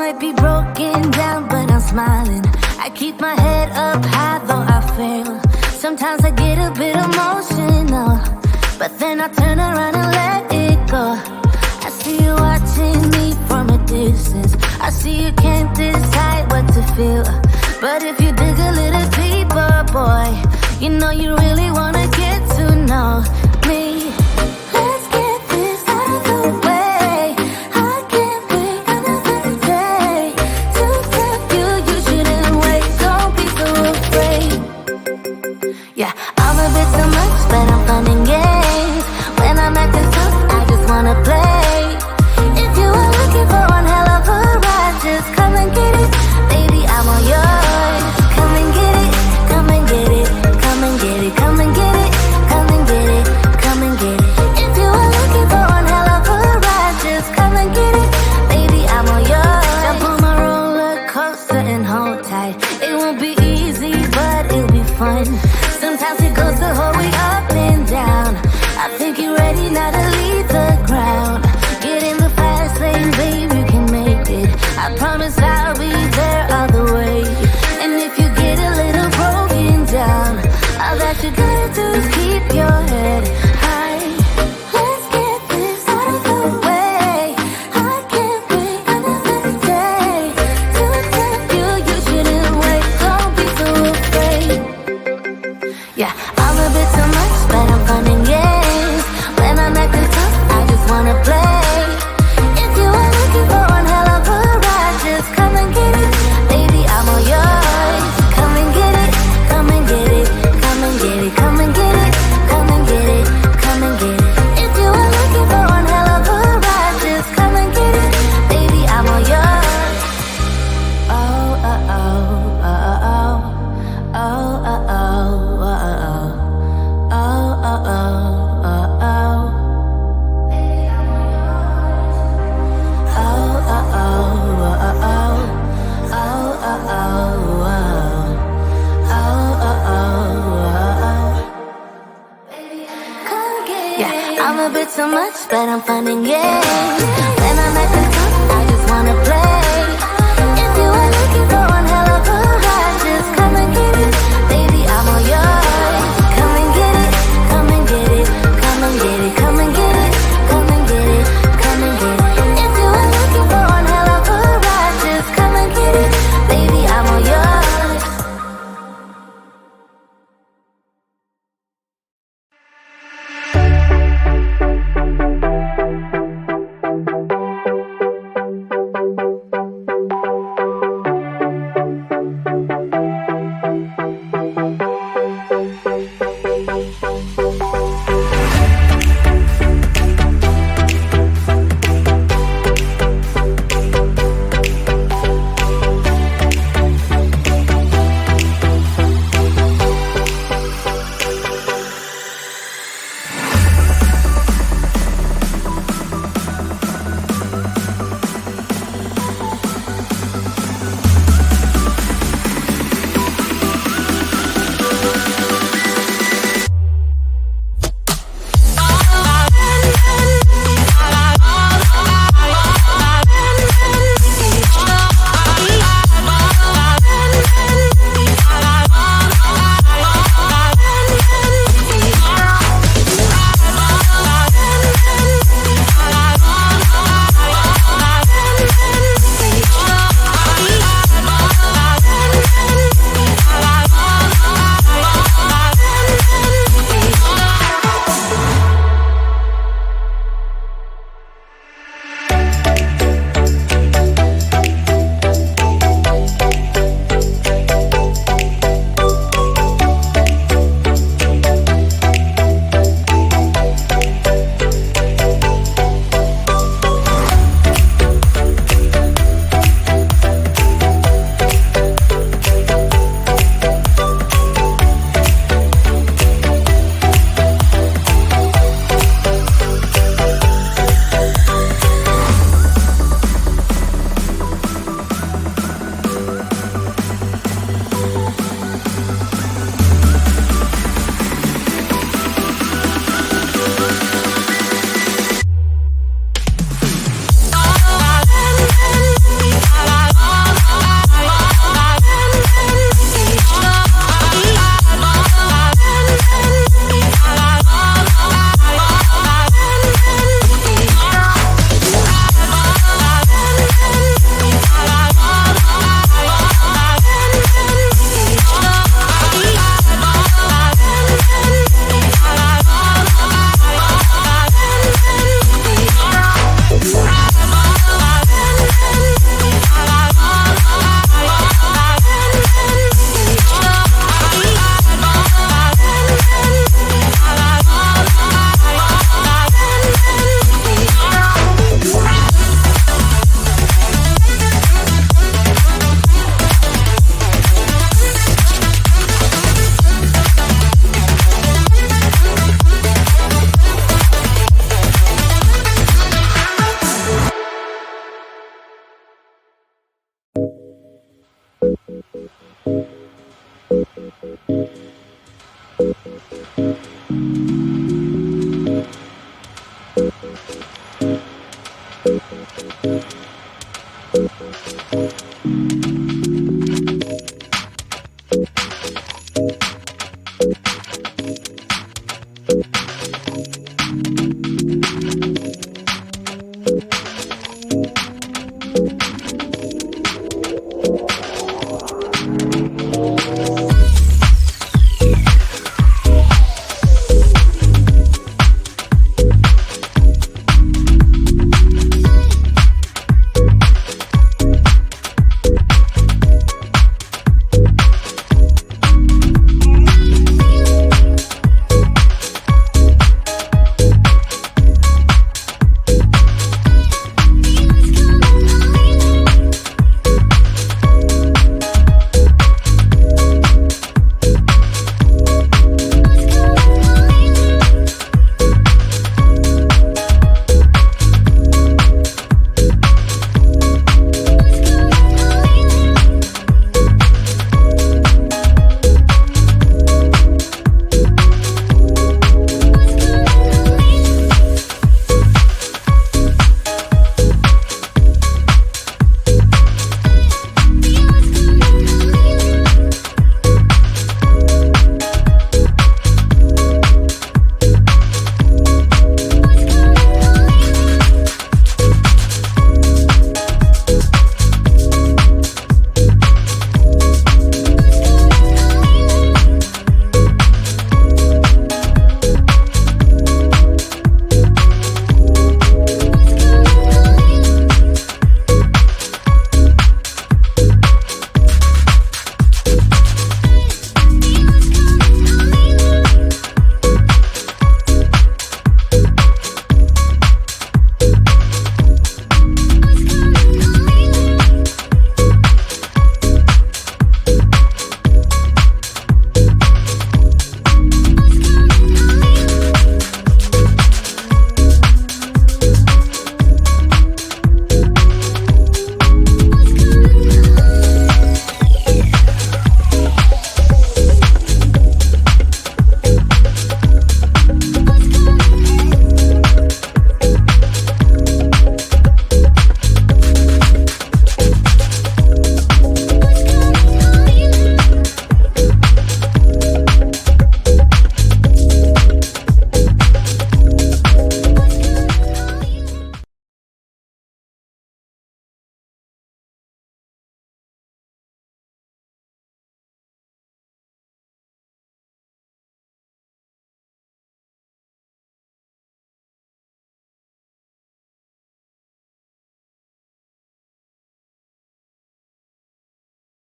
might be broken down, but I'm smiling. I keep my head up high, though I fail. Sometimes I get a bit emotional, but then I turn around and let it go. I see you watching me from a distance. I see you can't decide what to feel, but if you dig a little deeper, boy, you know you really wanna get to know me. Let's get wanna play. If you are looking for one hell of a ride, just come and get it. Baby, I'm all yours. Come and get it, come and get it, come and get it, come and get it, come and get it, come and get it. If you are looking for one hell of a ride, just come and get it. Baby, I'm all yours. Jump on my roller coaster and hold tight. It won't be easy, but it'll be fun. Sometimes it goes the whole way up and down. I think you're ready now to leave the ground. Get in the fast lane, babe, you can make it. I promise I'll be there all the way. And if you get a little broken down, all that you gotta do is keep your head high. Let's get this out of the way. I can't wait another day to tell you you shouldn't wait. Don't be so afraid. Yeah, I'm a bit too much, but I'm fun and games. When I'm acting tough, I just wanna play. If you are looking for one hell of a ride, just come and get it. Baby, I'm all yours. Come and get it, come and get it, come and get it, come and get it, come and get it, come and get it. If you are looking for one hell of a ride, just come and get it. Baby, I'm all yours. Oh, oh, oh, oh, oh, oh, oh, oh, oh, oh, oh, oh, oh, oh. I'm a bit too much, but I'm fun and games. When I'm acting tough, I just wanna play. If you